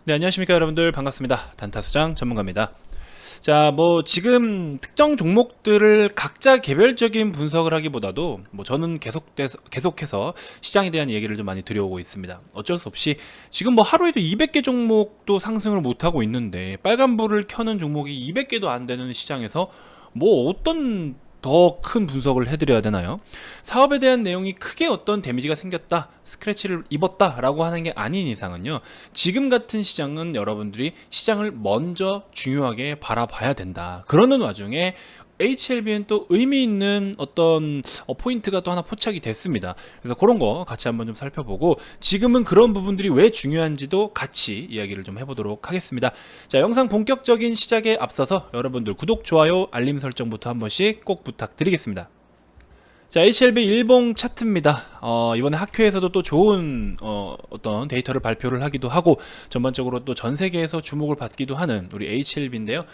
네, 안녕하십니까 여러분들, 반갑습니다. 단타수장 전문가입니다. 자, 지금 특정 종목들을 각자 개별적인 분석을 하기보다도 저는 계속해서 시장에 대한 얘기를 좀 많이 드려오고 있습니다. 어쩔 수 없이 지금 하루에도 200개 종목도 상승을 못하고 있는데, 빨간불을 켜는 종목이 200개도 안 되는 시장에서 어떤 더 큰 분석을 해드려야 되나요? 사업에 대한 내용이 크게 어떤 데미지가 생겼다, 스크래치를 입었다 라고 하는 게 아닌 이상은요, 지금 같은 시장은 여러분들이 시장을 먼저 중요하게 바라봐야 된다. 그러는 와중에 HLB는 또 의미 있는 어떤 포인트가 또 하나 포착이 됐습니다. 그래서 그런 거 같이 한번 좀 살펴보고, 지금은 그런 부분들이 왜 중요한지도 같이 이야기를 좀 해보도록 하겠습니다. 자, 영상 본격적인 시작에 앞서서 여러분들 구독, 좋아요, 알림 설정부터 한 번씩 꼭 부탁드리겠습니다. 자, HLB 일봉 차트입니다. 이번에 학회에서도 또 좋은 어떤 데이터를 발표를 하기도 하고, 전반적으로 또 전 세계에서 주목을 받기도 하는 우리 HLB인데요.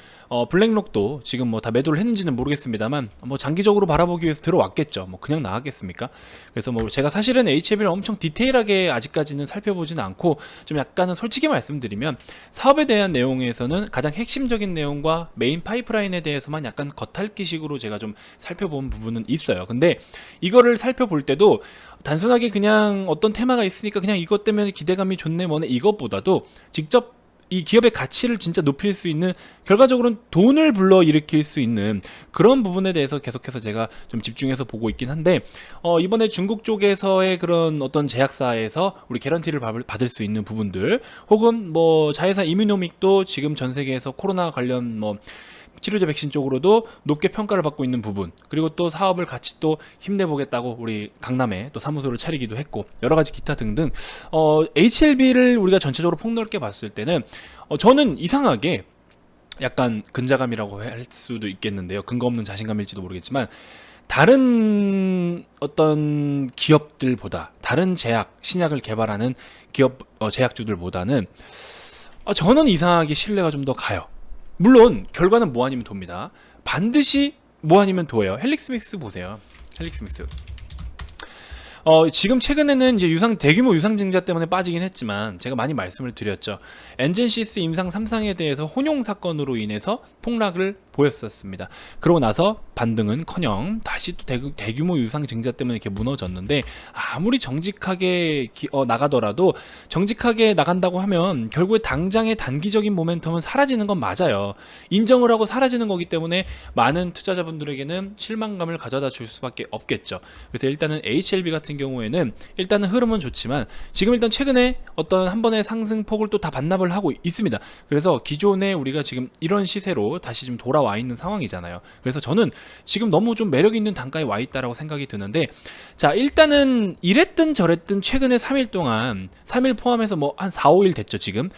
블랙록도 지금 다 매도를 했는지는 모르겠습니다만, 장기적으로 바라보기 위해서 들어왔겠죠. 그냥 나가겠습니까? 그래서 제가 사실은 HLB를 엄청 디테일하게 아직까지는 살펴보지는 않고, 좀 약간은 솔직히 말씀드리면 사업에 대한 내용에서는 가장 핵심적인 내용과 메인 파이프라인에 대해서만 약간 겉핥기식으로 제가 좀 살펴본 부분은 있어요. 근데 이거를 살펴볼 때도 단순하게 그냥 어떤 테마가 있으니까 그냥 이것 때문에 기대감이 좋네 뭐네, 이것보다도 직접 이 기업의 가치를 진짜 높일 수 있는, 결과적으로는 돈을 불러일으킬 수 있는 그런 부분에 대해서 계속해서 제가 좀 집중해서 보고 있긴 한데, 이번에 중국 쪽에서의 그런 어떤 제약사에서 우리 개런티를 받을 수 있는 부분들, 혹은 자회사 이뮤노믹도 지금 전 세계에서 코로나 관련 치료제 백신 쪽으로도 높게 평가를 받고 있는 부분, 그리고 또 사업을 같이 또 힘내보겠다고 우리 강남에 또 사무소를 차리기도 했고, 여러가지 기타 등등, HLB를 우리가 전체적으로 폭넓게 봤을 때는 저는 이상하게 약간 근자감이라고 할 수도 있겠는데요, 근거 없는 자신감일지도 모르겠지만, 다른 어떤 기업들보다, 다른 신약을 개발하는 기업 제약주들보다는 저는 이상하게 신뢰가 좀 더 가요. 물론 결과는 뭐 아니면 도입니다. 반드시 뭐 아니면 도예요. 헬릭스믹스 보세요. 헬릭스믹스. 지금 최근에는 이제 대규모 유상증자 때문에 빠지긴 했지만, 제가 많이 말씀을 드렸죠. 엔젠시스 임상 3상에 대해서 혼용 사건으로 인해서 폭락을 보였었습니다. 그러고 나서 반등은커녕 다시 또 대규모 유상증자 때문에 이렇게 무너졌는데, 아무리 정직하게 나가더라도, 정직하게 나간다고 하면 결국에 당장의 단기적인 모멘텀은 사라지는 건 맞아요. 인정을 하고 사라지는 거기 때문에 많은 투자자분들에게는 실망감을 가져다 줄 수밖에 없겠죠. 그래서 일단은 HLB 같은 경우에는 일단은 흐름은 좋지만, 지금 일단 최근에 어떤 한 번의 상승폭을 또 다 반납을 하고 있습니다. 그래서 기존에 우리가 지금 이런 시세로 다시 좀 돌아와 있는 상황이잖아요. 그래서 저는 지금 너무 좀 매력 있는 단가에 와 있다라고 생각이 드는데, 자, 일단은 이랬든 저랬든 최근에 3일 동안, 3일 포함해서 한 4, 5일 됐죠, 지금.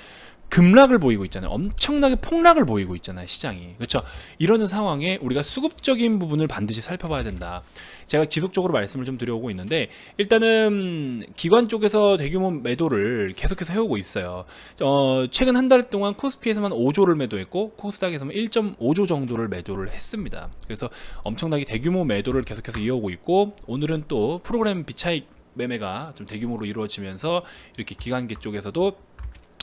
급락을 보이고 있잖아요. 엄청나게 폭락을 보이고 있잖아요, 시장이. 그렇죠? 이러는 상황에 우리가 수급적인 부분을 반드시 살펴봐야 된다. 제가 지속적으로 말씀을 좀 드려오고 있는데, 일단은 기관 쪽에서 대규모 매도를 계속해서 해오고 있어요. 최근 한 달 동안 코스피에서만 5조를 매도했고, 코스닥에서만 1.5조 정도를 매도를 했습니다. 그래서 엄청나게 대규모 매도를 계속해서 이어오고 있고, 오늘은 또 프로그램 비차익 매매가 좀 대규모로 이루어지면서 이렇게 기관계 쪽에서도,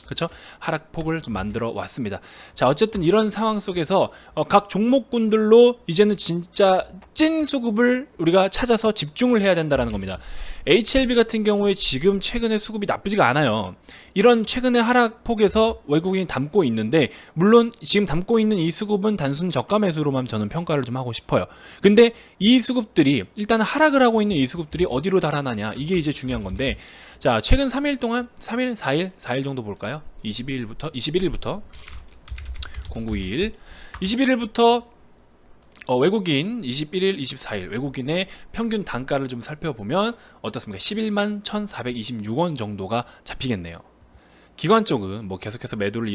그렇죠? 하락폭을 좀 만들어 왔습니다. 자, 어쨌든 이런 상황 속에서 각 종목군들로 이제는 진짜 찐 수급을 우리가 찾아서 집중을 해야 된다는 겁니다. HLB 같은 경우에 지금 최근에 수급이 나쁘지가 않아요. 이런 최근의 하락폭에서 외국인이 담고 있는데, 물론 지금 담고 있는 이 수급은 단순 저가 매수로만 저는 평가를 좀 하고 싶어요. 근데 이 수급들이, 일단 하락을 하고 있는 이 수급들이 어디로 달아나냐, 이게 이제 중요한 건데, 자, 최근 3일 동안, 3일, 4일 정도 볼까요? 21일부터 0921, 21일부터 외국인 21일, 24일 외국인의 평균 단가를 좀 살펴보면 어떻습니까? 11만 1,426원 정도가 잡히겠네요. 기관 쪽은 계속해서 매도를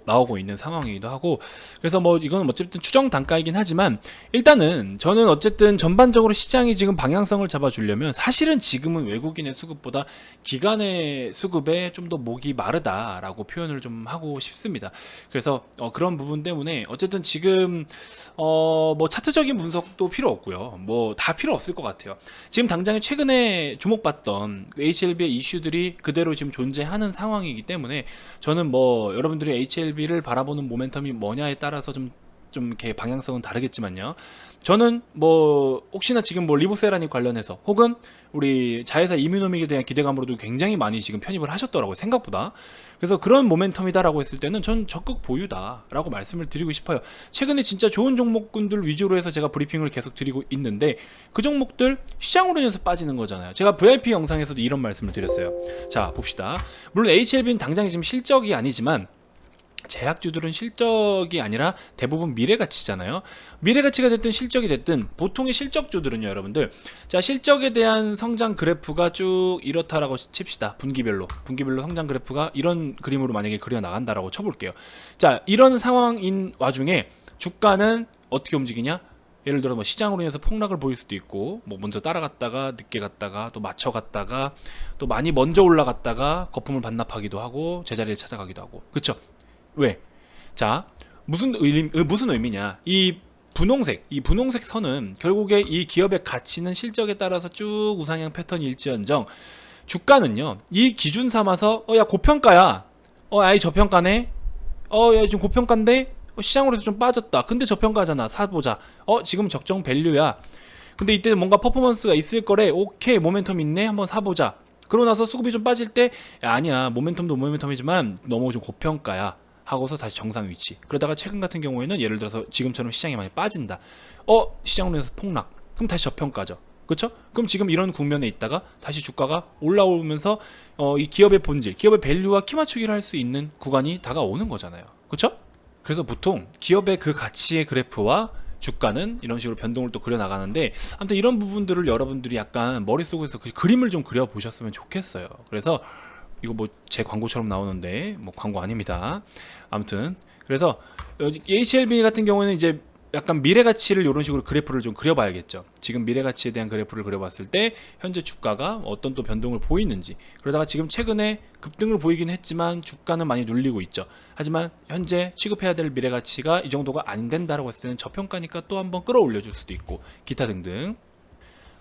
나오고 있는 상황이기도 하고, 그래서 이건 어쨌든 추정 단가이긴 하지만, 일단은 저는 어쨌든 전반적으로 시장이 지금 방향성을 잡아주려면, 사실은 지금은 외국인의 수급보다 기관의 수급에 좀 더 목이 마르다라고 표현을 좀 하고 싶습니다. 그래서 그런 부분 때문에 어쨌든 지금 차트적인 분석도 필요 없고요. 다 필요 없을 것 같아요. 지금 당장에 최근에 주목받던 HLB의 이슈들이 그대로 지금 존재하는 상황이기 때문에, 때문에 저는 뭐 여러분들이 HLB를 바라보는 모멘텀이 뭐냐에 따라서 좀 이렇게 방향성은 다르겠지만요. 저는 뭐 혹시나 지금 뭐 리보세라닉 관련해서 혹은 우리 자회사 이뮤노믹에 대한 기대감으로도 굉장히 많이 지금 편입을 하셨더라고요, 생각보다. 그래서 그런 모멘텀이다라고 했을 때는 전 적극 보유다라고 말씀을 드리고 싶어요. 최근에 진짜 좋은 종목군들 위주로 해서 제가 브리핑을 계속 드리고 있는데 그 종목들 시장으로 인해서 빠지는 거잖아요. 제가 VIP 영상에서도 이런 말씀을 드렸어요. 자, 봅시다. 물론 HLB는 당장에 지금 실적이 아니지만 제약주들은 실적이 아니라 대부분 미래가치잖아요. 미래가치가 됐든 실적이 됐든 보통의 실적주들은요, 여러분들. 자, 실적에 대한 성장 그래프가 쭉 이렇다라고 칩시다. 분기별로 성장 그래프가 이런 그림으로 만약에 그려 나간다라고 쳐볼게요. 자, 이런 상황인 와중에 주가는 어떻게 움직이냐? 예를 들어 뭐 시장으로 인해서 폭락을 보일 수도 있고, 뭐 먼저 따라갔다가 늦게 갔다가 또 맞춰갔다가 또 많이 먼저 올라갔다가 거품을 반납하기도 하고 제자리를 찾아가기도 하고, 그쵸? 왜? 자, 무슨 의미냐? 이 분홍색 선은 결국에 이 기업의 가치는 실적에 따라서 쭉 우상향 패턴일지언정 주가는요, 이 기준 삼아서 야 고평가야, 아이 저평가네, 야 지금 고평가인데 시장으로서 좀 빠졌다. 근데 저평가잖아. 사보자. 지금 적정 밸류야. 근데 이때 뭔가 퍼포먼스가 있을 거래. 오케이, 모멘텀 있네. 한번 사보자. 그러고 나서 수급이 좀 빠질 때 야, 아니야, 모멘텀도 모멘텀이지만 너무 좀 고평가야 하고서 다시 정상 위치. 그러다가 최근 같은 경우에는 예를 들어서 지금처럼 시장이 많이 빠진다. 시장으로 인해서 폭락. 그럼 다시 저평가죠. 그렇죠? 그럼 지금 이런 국면에 있다가 다시 주가가 올라오면서 이 기업의 본질, 기업의 밸류와 키 맞추기를 할 수 있는 구간이 다가오는 거잖아요. 그렇죠? 그래서 보통 기업의 그 가치의 그래프와 주가는 이런 식으로 변동을 또 그려 나가는데, 아무튼 이런 부분들을 여러분들이 약간 머릿속에서 그 그림을 좀 그려 보셨으면 좋겠어요. 그래서 이거 뭐 제 광고처럼 나오는데 뭐 광고 아닙니다. 아무튼 그래서 HLB 같은 경우에는 이제 약간 미래가치를 이런 식으로 그래프를 좀 그려봐야겠죠. 지금 미래가치에 대한 그래프를 그려봤을 때 현재 주가가 어떤 또 변동을 보이는지, 그러다가 지금 최근에 급등을 보이긴 했지만 주가는 많이 눌리고 있죠. 하지만 현재 취급해야 될 미래가치가 이 정도가 안 된다라고 했을 때는 저평가니까 또 한번 끌어올려 줄 수도 있고, 기타 등등.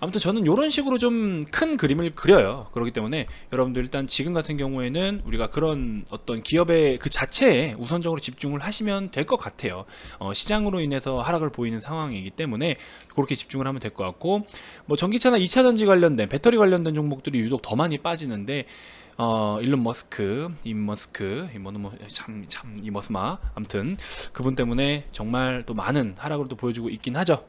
아무튼 저는 이런 식으로 좀 큰 그림을 그려요. 그렇기 때문에 여러분들 일단 지금 같은 경우에는 우리가 그런 어떤 기업의 그 자체에 우선적으로 집중을 하시면 될 것 같아요. 시장으로 인해서 하락을 보이는 상황이기 때문에 그렇게 집중을 하면 될 것 같고, 뭐 전기차나 2차 전지 관련된 배터리 관련된 종목들이 유독 더 많이 빠지는데, 일론 머스크, 이 머스마, 아무튼 그분 때문에 정말 또 많은 하락을 또 보여주고 있긴 하죠.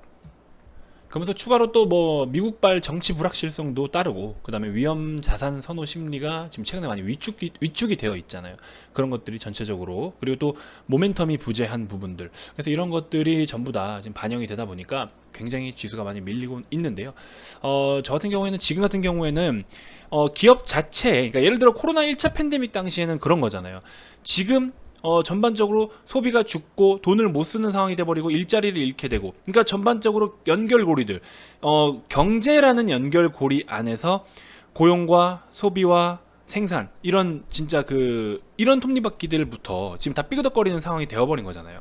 그러면서 추가로 또 뭐 미국발 정치 불확실성도 따르고, 그 다음에 위험 자산 선호 심리가 지금 최근에 많이 위축이 되어 있잖아요. 그런 것들이 전체적으로, 그리고 또 모멘텀이 부재한 부분들, 그래서 이런 것들이 전부 다 지금 반영이 되다 보니까 굉장히 지수가 많이 밀리고 있는데요. 저 같은 경우에는 지금 같은 경우에는 기업 자체, 그러니까 예를 들어 코로나 1차 팬데믹 당시에는 그런 거잖아요. 지금 전반적으로 소비가 죽고 돈을 못 쓰는 상황이 돼버리고 일자리를 잃게 되고, 그러니까 전반적으로 연결고리들, 경제라는 연결고리 안에서 고용과 소비와 생산, 이런 진짜 이런 톱니바퀴들부터 지금 다 삐그덕거리는 상황이 되어버린 거잖아요.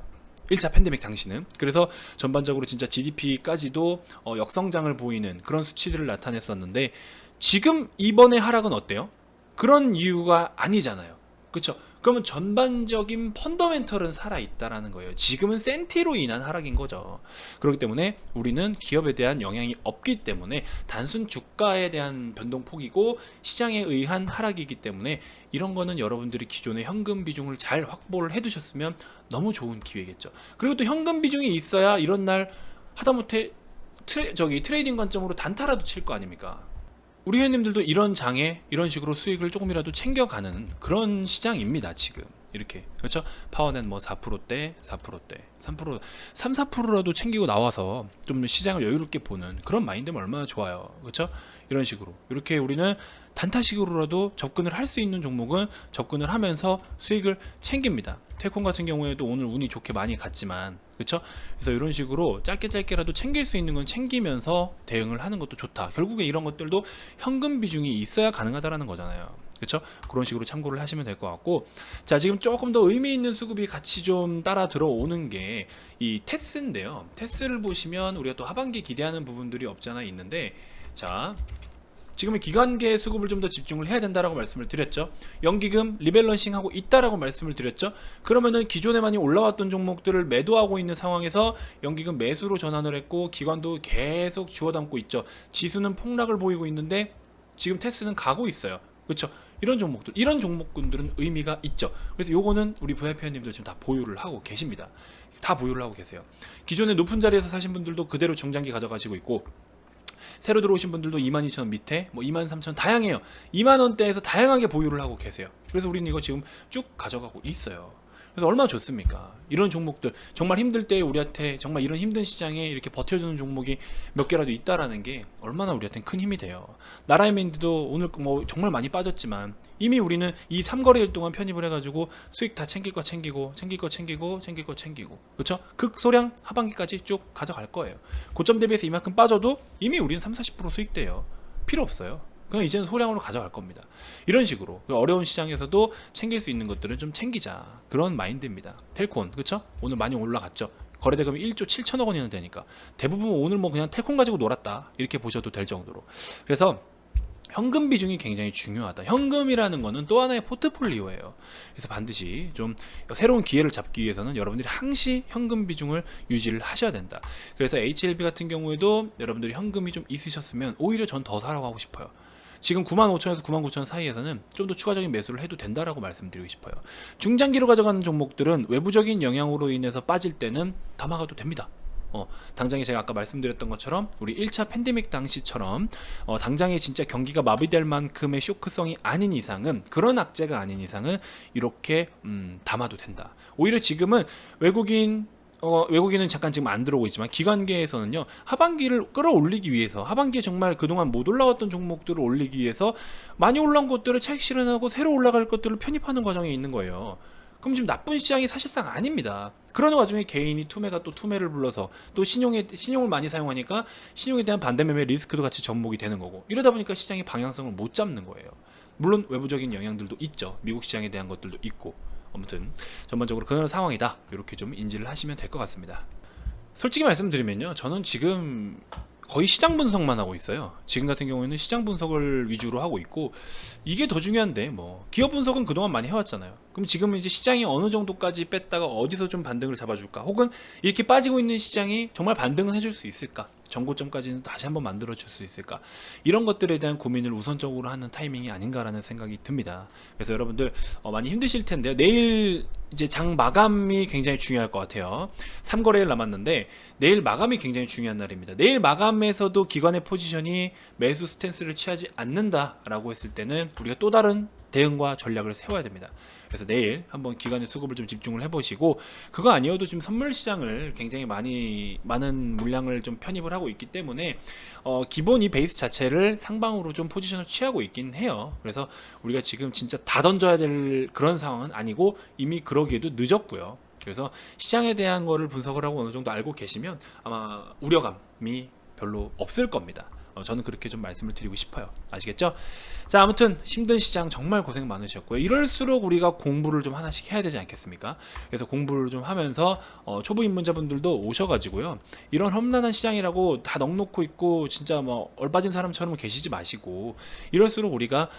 1차 팬데믹 당시는. 그래서 전반적으로 진짜 GDP까지도 역성장을 보이는 그런 수치들을 나타냈었는데, 지금 이번에 하락은 어때요? 그런 이유가 아니잖아요. 그렇죠? 그러면 전반적인 펀더멘털은 살아있다라는 거예요. 지금은 센티로 인한 하락인 거죠. 그렇기 때문에 우리는 기업에 대한 영향이 없기 때문에 단순 주가에 대한 변동폭이고 시장에 의한 하락이기 때문에 이런 거는 여러분들이 기존의 현금 비중을 잘 확보를 해두셨으면 너무 좋은 기회겠죠. 그리고 또 현금 비중이 있어야 이런 날 하다못해 트레이딩 관점으로 단타라도 칠 거 아닙니까? 우리 회원님들도 이런 장에 이런 식으로 수익을 조금이라도 챙겨가는 그런 시장입니다, 지금. 이렇게. 그렇죠? 파워넷 뭐 4%대, 4%대, 3%, 3, 4%라도 챙기고 나와서 좀 시장을 여유롭게 보는 그런 마인드면 얼마나 좋아요. 그렇죠? 이런 식으로. 이렇게 우리는 단타식으로라도 접근을 할 수 있는 종목은 접근을 하면서 수익을 챙깁니다. 텔콤 같은 경우에도 오늘 운이 좋게 많이 갔지만, 그렇죠? 그래서 이런 식으로 짧게라도 챙길 수 있는 건 챙기면서 대응을 하는 것도 좋다. 결국에 이런 것들도 현금 비중이 있어야 가능하다라는 거잖아요. 그렇죠? 그런 식으로 참고를 하시면 될 것 같고, 자, 지금 조금 더 의미 있는 수급이 같이 좀 따라 들어오는 게 이 테스인데요. 테스를 보시면 우리가 또 하반기 기대하는 부분들이 없지 않아 있는데, 자, 지금은 기관계 수급을 좀 더 집중을 해야 된다라고 말씀을 드렸죠. 연기금 리밸런싱 하고 있다라고 말씀을 드렸죠. 그러면은 기존에 많이 올라왔던 종목들을 매도하고 있는 상황에서 연기금 매수로 전환을 했고 기관도 계속 주워 담고 있죠. 지수는 폭락을 보이고 있는데 지금 테스는 가고 있어요. 그렇죠? 이런 종목들, 이런 종목군들은 의미가 있죠. 그래서 요거는 우리 VIP님들 지금 다 보유를 하고 계십니다. 다 보유를 하고 계세요. 기존에 높은 자리에서 사신 분들도 그대로 중장기 가져가시고 있고, 새로 들어오신 분들도 22,000원 밑에 뭐 23,000원 다양해요. 2만원대에서 다양하게 보유를 하고 계세요. 그래서 우리는 이거 지금 쭉 가져가고 있어요. 그래서 얼마나 좋습니까? 이런 종목들 정말 힘들 때 우리한테 정말 이런 힘든 시장에 이렇게 버텨주는 종목이 몇 개라도 있다라는 게 얼마나 우리한테 큰 힘이 돼요. 나라이맨드도 오늘 뭐 정말 많이 빠졌지만 이미 우리는 이 3거래일 동안 편입을 해가지고 수익 다 챙길 거 챙기고 그렇죠? 극소량 하반기까지 쭉 가져갈 거예요. 고점 대비해서 이만큼 빠져도 이미 우리는 30-40% 수익돼요. 필요 없어요. 그냥 이제는 소량으로 가져갈 겁니다. 이런 식으로 어려운 시장에서도 챙길 수 있는 것들은 좀 챙기자, 그런 마인드입니다. 텔콘 그쵸? 오늘 많이 올라갔죠. 거래대금이 1조 7천억 원이나 되니까 대부분 오늘 뭐 그냥 텔콘 가지고 놀았다 이렇게 보셔도 될 정도로. 그래서 현금 비중이 굉장히 중요하다. 현금이라는 거는 또 하나의 포트폴리오예요. 그래서 반드시 좀 새로운 기회를 잡기 위해서는 여러분들이 항시 현금 비중을 유지를 하셔야 된다. 그래서 HLB 같은 경우에도 여러분들이 현금이 좀 있으셨으면 오히려 전 더 사라고 하고 싶어요. 지금 95,000에서 99,000원 사이에서는 좀 더 추가적인 매수를 해도 된다라고 말씀드리고 싶어요. 중장기로 가져가는 종목들은 외부적인 영향으로 인해서 빠질 때는 담아가도 됩니다. 당장에 제가 아까 말씀드렸던 것처럼 우리 1차 팬데믹 당시처럼 당장에 진짜 경기가 마비될 만큼의 쇼크성이 아닌 이상은, 그런 악재가 아닌 이상은 이렇게 담아도 된다. 오히려 지금은 외국인은 잠깐 지금 안 들어오고 있지만 기관계에서는요, 하반기를 끌어올리기 위해서, 하반기에 정말 그동안 못 올라왔던 종목들을 올리기 위해서 많이 올라온 것들을 차익 실현하고 새로 올라갈 것들을 편입하는 과정에 있는 거예요. 그럼 지금 나쁜 시장이 사실상 아닙니다. 그런 와중에 개인이 투매가 또 투매를 불러서 또 신용을 많이 사용하니까 신용에 대한 반대매매 리스크도 같이 접목이 되는 거고, 이러다 보니까 시장이 방향성을 못 잡는 거예요. 물론 외부적인 영향들도 있죠. 미국 시장에 대한 것들도 있고. 아무튼 전반적으로 그런 상황이다, 이렇게 좀 인지를 하시면 될 것 같습니다. 솔직히 말씀드리면요, 저는 지금 거의 시장 분석만 하고 있어요. 지금 같은 경우에는 시장 분석을 위주로 하고 있고, 이게 더 중요한데, 뭐 기업 분석은 그동안 많이 해왔잖아요. 그럼 지금은 이제 시장이 어느 정도까지 뺐다가 어디서 좀 반등을 잡아줄까, 혹은 이렇게 빠지고 있는 시장이 정말 반등을 해줄 수 있을까, 전고점까지는 다시 한번 만들어 줄 수 있을까, 이런 것들에 대한 고민을 우선적으로 하는 타이밍이 아닌가라는 생각이 듭니다. 그래서 여러분들 많이 힘드실 텐데요, 내일 이제 장 마감이 굉장히 중요할 것 같아요. 3거래일 남았는데 내일 마감이 굉장히 중요한 날입니다. 내일 마감에서도 기관의 포지션이 매수 스탠스를 취하지 않는다라고 했을 때는 우리가 또 다른 대응과 전략을 세워야 됩니다. 그래서 내일 한번 기관의 수급을 좀 집중을 해보시고, 그거 아니어도 지금 선물 시장을 굉장히 많은 물량을 좀 편입을 하고 있기 때문에 기본 이 베이스 자체를 상방으로 좀 포지션을 취하고 있긴 해요. 그래서 우리가 지금 진짜 다 던져야 될 그런 상황은 아니고 이미 그러기에도 늦었고요. 그래서 시장에 대한 거를 분석을 하고 어느 정도 알고 계시면 아마 우려감이 별로 없을 겁니다. 저는 그렇게 좀 말씀을 드리고 싶어요. 아시겠죠? 자, 아무튼 힘든 시장 정말 고생 많으셨고요. 이럴수록 우리가 공부를 좀 하나씩 해야 되지 않겠습니까? 그래서 공부를 좀 하면서 초보 입문자분들도 오셔가지고요, 이런 험난한 시장이라고 다 넋놓고 있고 진짜 뭐 얼빠진 사람처럼 계시지 마시고, 이럴수록 우리가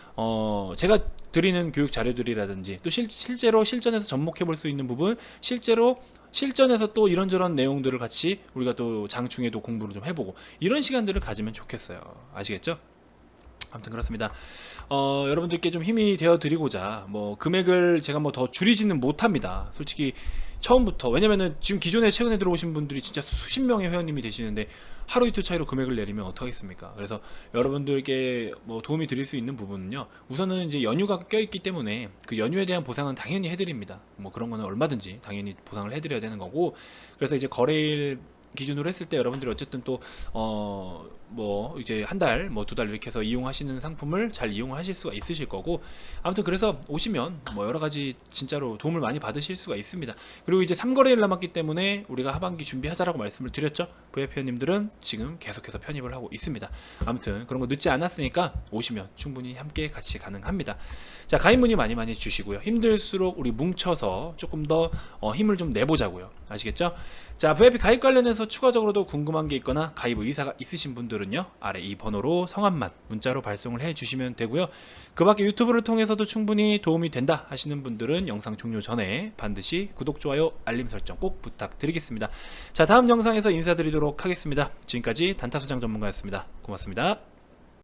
제가 드리는 교육 자료들이라든지 또 실제로 실전에서 접목해 볼 수 있는 부분, 실전에서 또 이런저런 내용들을 같이 우리가 또 장중에도 공부를 좀 해보고, 이런 시간들을 가지면 좋겠어요. 아시겠죠? 아무튼 그렇습니다. 여러분들께 좀 힘이 되어 드리고자 뭐 금액을 제가 뭐 더 줄이지는 못합니다. 솔직히 처음부터. 왜냐면은 지금 기존에 최근에 들어오신 분들이 진짜 수십 명의 회원님이 되시는데 하루 이틀 차이로 금액을 내리면 어떡하겠습니까? 그래서 여러분들께 뭐 도움이 드릴 수 있는 부분은요, 우선은 이제 연휴가 껴있기 때문에 그 연휴에 대한 보상은 당연히 해드립니다. 뭐 그런 거는 얼마든지 당연히 보상을 해드려야 되는 거고, 그래서 이제 거래일 기준으로 했을 때 여러분들이 어쨌든 또 뭐 이제 한 달, 뭐 두 달 이렇게 해서 이용하시는 상품을 잘 이용하실 수가 있으실 거고, 아무튼 그래서 오시면 뭐 여러 가지 진짜로 도움을 많이 받으실 수가 있습니다. 그리고 이제 3거래일 남았기 때문에 우리가 하반기 준비하자라고 말씀을 드렸죠. VIP님들은 지금 계속해서 편입을 하고 있습니다. 아무튼 그런 거 늦지 않았으니까 오시면 충분히 함께 같이 가능합니다. 자, 가입 문의 많이 주시고요. 힘들수록 우리 뭉쳐서 조금 더 힘을 좀 내보자고요. 아시겠죠? 자, VIP 가입 관련해서 추가적으로도 궁금한 게 있거나 가입 의사가 있으신 분들은 분들은요 아래 이 번호로 성함만 문자로 발송을 해주시면 되고요. 그 밖에 유튜브를 통해서도 충분히 도움이 된다 하시는 분들은 영상 종료 전에 반드시 구독, 좋아요, 알림 설정 꼭 부탁드리겠습니다. 자, 다음 영상에서 인사드리도록 하겠습니다. 지금까지 단타수장 전문가였습니다. 고맙습니다.